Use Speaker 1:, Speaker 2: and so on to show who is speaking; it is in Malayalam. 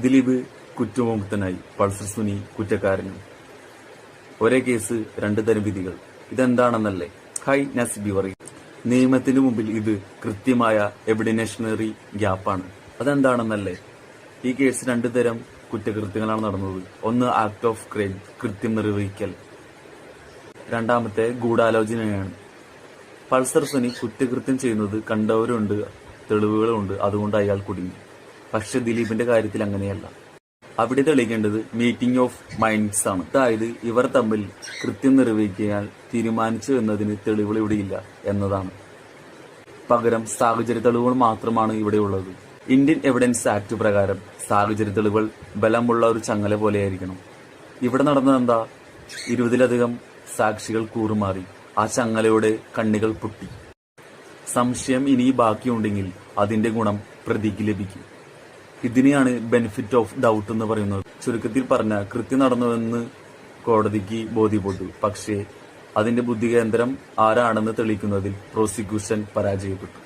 Speaker 1: ദിലീപ് കുറ്റവിമുക്തനായി, പൾസർ സുനി കുറ്റക്കാരനും. ഒരേ കേസ് രണ്ട് തരം വിധികൾ. ഇതെന്താണെന്നല്ലേ? ഹൈ നസ്ബി പറയും. നിയമത്തിന് മുമ്പിൽ ഇത് കൃത്യമായ എവിഡൻഷണറി ഗ്യാപ്പാണ്. അതെന്താണെന്നല്ലേ? ഈ കേസ് രണ്ടു തരം കുറ്റകൃത്യങ്ങളാണ് നടന്നത്. ഒന്ന് ആക്ട് ഓഫ് ക്രൈം, കൃത്യം നിർവഹിക്കൽ. രണ്ടാമത്തെ ഗൂഢാലോചനയാണ്. പൾസർ സുനി കുറ്റകൃത്യം ചെയ്യുന്നത് കണ്ടവരുണ്ട്, തെളിവുകളുണ്ട്, അതുകൊണ്ട് അയാൾ കുടുങ്ങി. പക്ഷെ ദിലീപിന്റെ കാര്യത്തിൽ അങ്ങനെയല്ല. അവിടെ തെളിയിക്കേണ്ടത് മീറ്റിംഗ് ഓഫ് മൈൻഡ്സ് ആണ്. അതായത് ഇവർ തമ്മിൽ കൃത്യം നിർവഹിക്കാൻ തീരുമാനിച്ചു എന്നതിന് തെളിവുകൾ ഇവിടെയില്ല എന്നതാണ്. പകരം സാഹചര്യ തെളിവുകൾ മാത്രമാണ് ഇവിടെയുള്ളത്. ഇന്ത്യൻ എവിഡൻസ് ആക്ട് പ്രകാരം സാഹചര്യ തെളിവുകൾ ബലമുള്ള ഒരു ചങ്ങല പോലെയായിരിക്കണം. ഇവിടെ നടന്നതെന്താ? 20-ലധികം സാക്ഷികൾ കൂറുമാറി. ആ ചങ്ങലയുടെ കണ്ണികൾ പൊട്ടി. സംശയം ഇനി ബാക്കിയുണ്ടെങ്കിൽ അതിന്റെ ഗുണം പ്രതിക്ക് ലഭിക്കും. ഇതിനെയാണ് ബെനിഫിറ്റ് ഓഫ് ഡൗട്ട് എന്ന് പറയുന്നത്. ചുരുക്കത്തിൽ പറഞ്ഞ കൃത്യം നടന്നുവെന്ന് കോടതിക്ക് ബോധ്യപ്പെട്ടു. പക്ഷേ അതിന്റെ ബുദ്ധികേന്ദ്രം ആരാണെന്ന് തെളിയിക്കുന്നതിൽ പ്രോസിക്യൂഷൻ പരാജയപ്പെട്ടു.